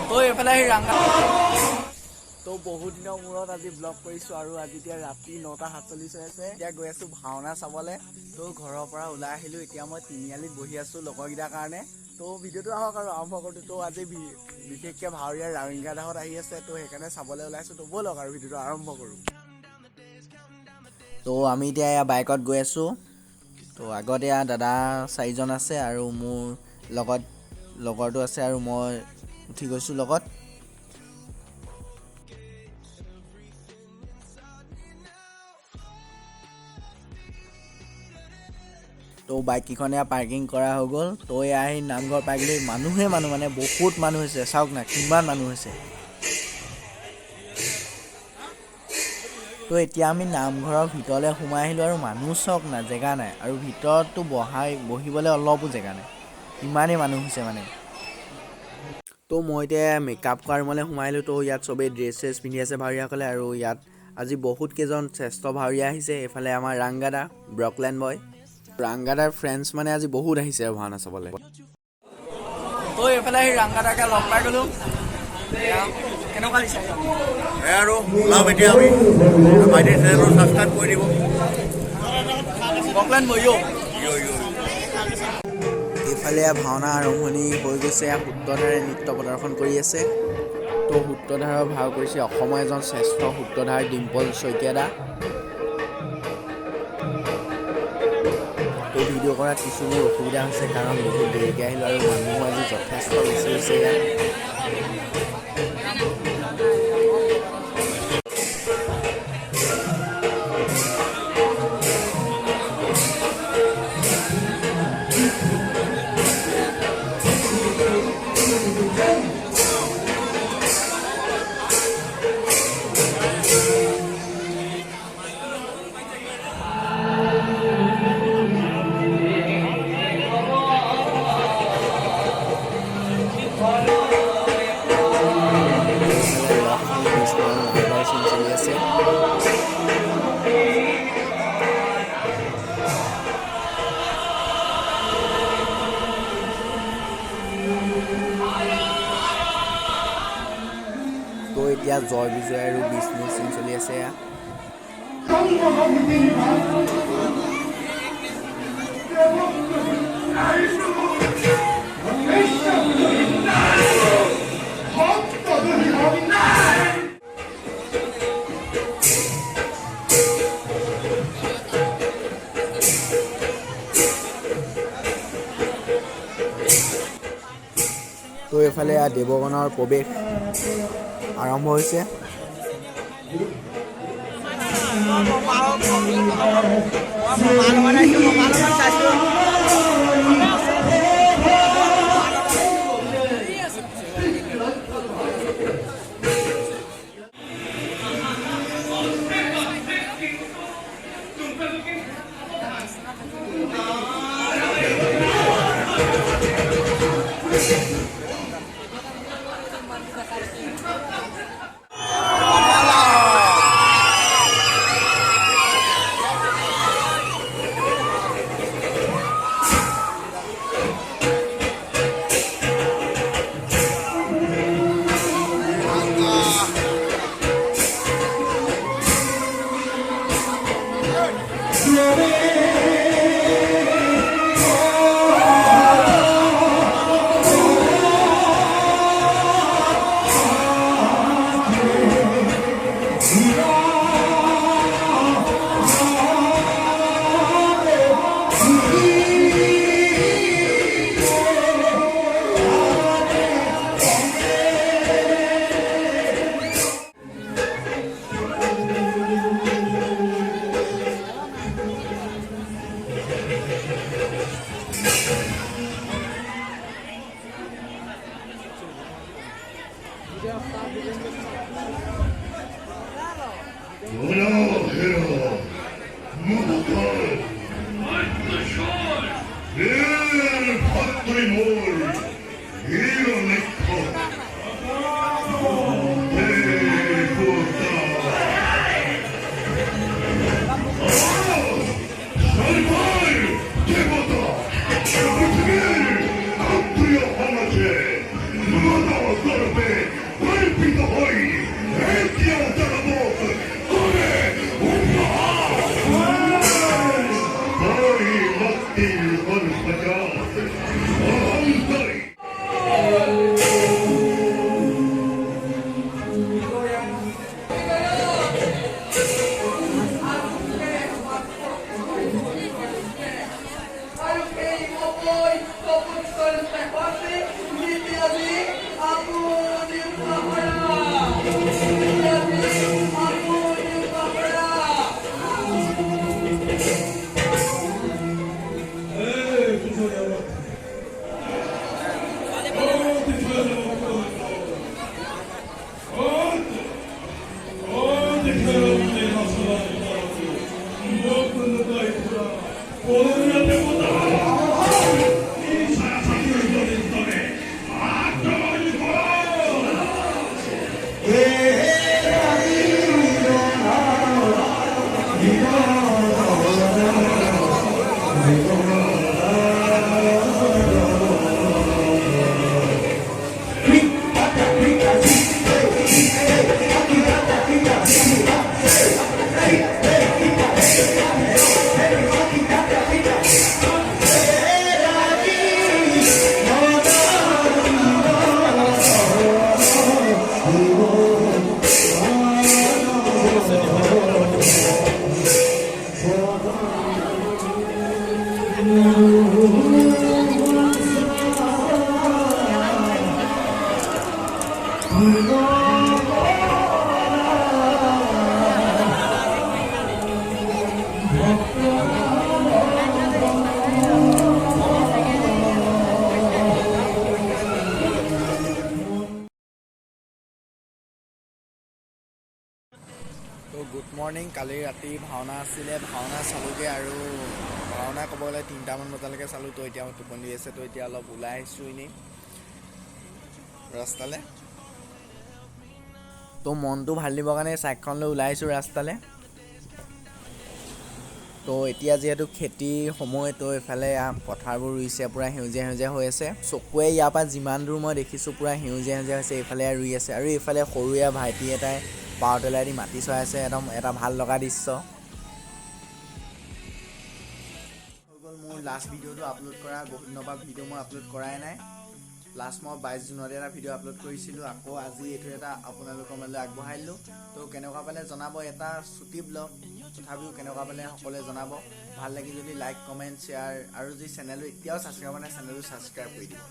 তো এইফালে আহি ৰাংগা তো বহুত দিনৰ মূৰত আজি ব্লগ কৰিছোঁ আৰু আজি এতিয়া ৰাতি 9:47 হৈ আছে। এতিয়া গৈ আছোঁ ভাওনা চাবলৈ। তো ঘৰৰ পৰা ওলাই আহিলোঁ। এতিয়া মই তিনিআলিত বহি আছোঁ লগৰকেইটাৰ কাৰণে। তো ভিডিঅ'টো আহক আৰু আৰম্ভ কৰোঁ। তো আজি বিশেষকৈ ভাৱৰীয়া ৰাংগাদাহঁত আহি আছে। তো সেইকাৰণে চাবলৈ ওলাইছোঁ। তো ব'লক আৰু ভিডিঅ'টো আৰম্ভ কৰোঁ। তো আমি এতিয়া এয়া বাইকত গৈ আছোঁ। তো আগত এয়া দাদা 4জন আছে আৰু মোৰ লগত লগৰটো আছে আৰু মই উঠি গৈছোঁ লগত। তো বাইককেইখন পাৰ্কিং কৰা হৈ গ'ল। তো এয়া আহি নামঘৰ পাইগ'লে মানুহে মানুহ মানে বহুত মানুহ হৈছে। চাওক না কিমান মানুহ হৈছে। তো এতিয়া আমি নামঘৰৰ ভিতৰলৈ সোমাই আহিলোঁ আৰু মানুহ চাওক না জেগা নাই আৰু ভিতৰততো বহিবলৈ অলপো জেগা নাই, ইমানেই মানুহ হৈছে মানে। তো মই এতিয়া মেকআপ কৰা ৰুমলৈ সোমাই আহিলোঁ। তো ইয়াত চবেই ড্ৰেছ পিন্ধি আছে ভাৱৰীয়াসকলে আৰু ইয়াত আজি বহুত কেইজন শ্ৰেষ্ঠ ভাৱৰীয়া আহিছে। এইফালে আমাৰ ৰাংগাদা ব্ৰকলেণ্ড বয়, ৰাংগাদাৰ ফ্ৰেণ্ডছ মানে আজি বহুত আহিছে আৰু ভাওনা চাবলৈ। তো এইফালে আহি ৰাংগাদাকে লগ পাই গ'লোঁ। কেনেকুৱা দিছে আৰু ওলাম এতিয়া আমি বাইদেউ চেনেলটো ছাবস্ক্ৰাইব কৰি দিব। ব্ৰকলেণ্ড বয় এইফালে ভাওনা আৰম্ভণি হৈ গৈছে। সূত্ৰধাৰে নৃত্য প্ৰদৰ্শন কৰি আছে। তো সূত্ৰধাৰৰ ভাও কৰিছে অসমৰ এজন শ্ৰেষ্ঠ সূত্ৰধাৰ ডিম্পল শইকীয়া দা। তো ভিডিঅ' কৰাত কিছু মোৰ অসুবিধা হৈছে কাৰণ বহুত দেৰিকৈ আহিলোঁ আৰু মানুহো আজি যথেষ্ট বেছি হৈছে ইয়াত। চলি আছে। তো এতিয়া জয় বিজয় আৰু বিষ্ণু সিং চলি আছে। তো এইফালে দেৱগণৰ প্ৰৱেশ আৰম্ভ হৈছে। তো গুড মৰ্ণিং। কালি ৰাতি ভাওনা আছিলে, ভাওনা চালোঁগৈ আৰু ভাওনা ক'ব গ'লে 3টামান বজালৈকে চালোঁ। তো এতিয়া টোপনি দি আছে। তো এতিয়া অলপ ওলাই আহিছোঁ এনেই ৰাস্তালৈ। তো মনটো ভাল দিবৰ কাৰণে চাইকেলখন লৈ ওলাই আহিছোঁ ৰাস্তালৈ। তো এতিয়া যিহেতু খেতিৰ সময়, তো এইফালে পথাৰবোৰ ৰুইছে, পূৰা সেউজীয়া সেউজীয়া হৈ আছে। চকুৱে ইয়াৰ পৰা যিমান দূৰ মই দেখিছোঁ পূৰা সেউজীয়া সেউজীয়া হৈছে। এইফালে ৰুই আছে আৰু এইফালে সৰুয়া ভাইটি এটাই পাৱাৰটিলাৰ দি মাটি চৰাই আছে। একদম এটা ভাল লগা দৃশ্য হৈ গ'ল। মোৰ লাষ্ট ভিডিঅ'টো আপলোড কৰা বহুত দিনৰ পৰা ভিডিঅ' মই আপলোড কৰাই নাই। লাষ্ট মই 22 জুনতে এটা ভিডিঅ' আপলোড কৰিছিলোঁ। আকৌ আজি এইটো এটা আপোনালোকৰ মাজলৈ আগবঢ়াই দিলোঁ। তো কেনেকুৱা পালে জনাব। এটা ছুটি ব্লগ, তথাপিও কেনেকুৱা পালে সকলোৱে জনাব। ভাল লাগি যদি লাইক, কমেণ্ট, শ্বেয়াৰ আৰু যি চেনেলটো এতিয়াও ছাবস্ক্ৰাইব কৰা নাই চেনেলটো ছাবস্ক্ৰাইব কৰি দিব।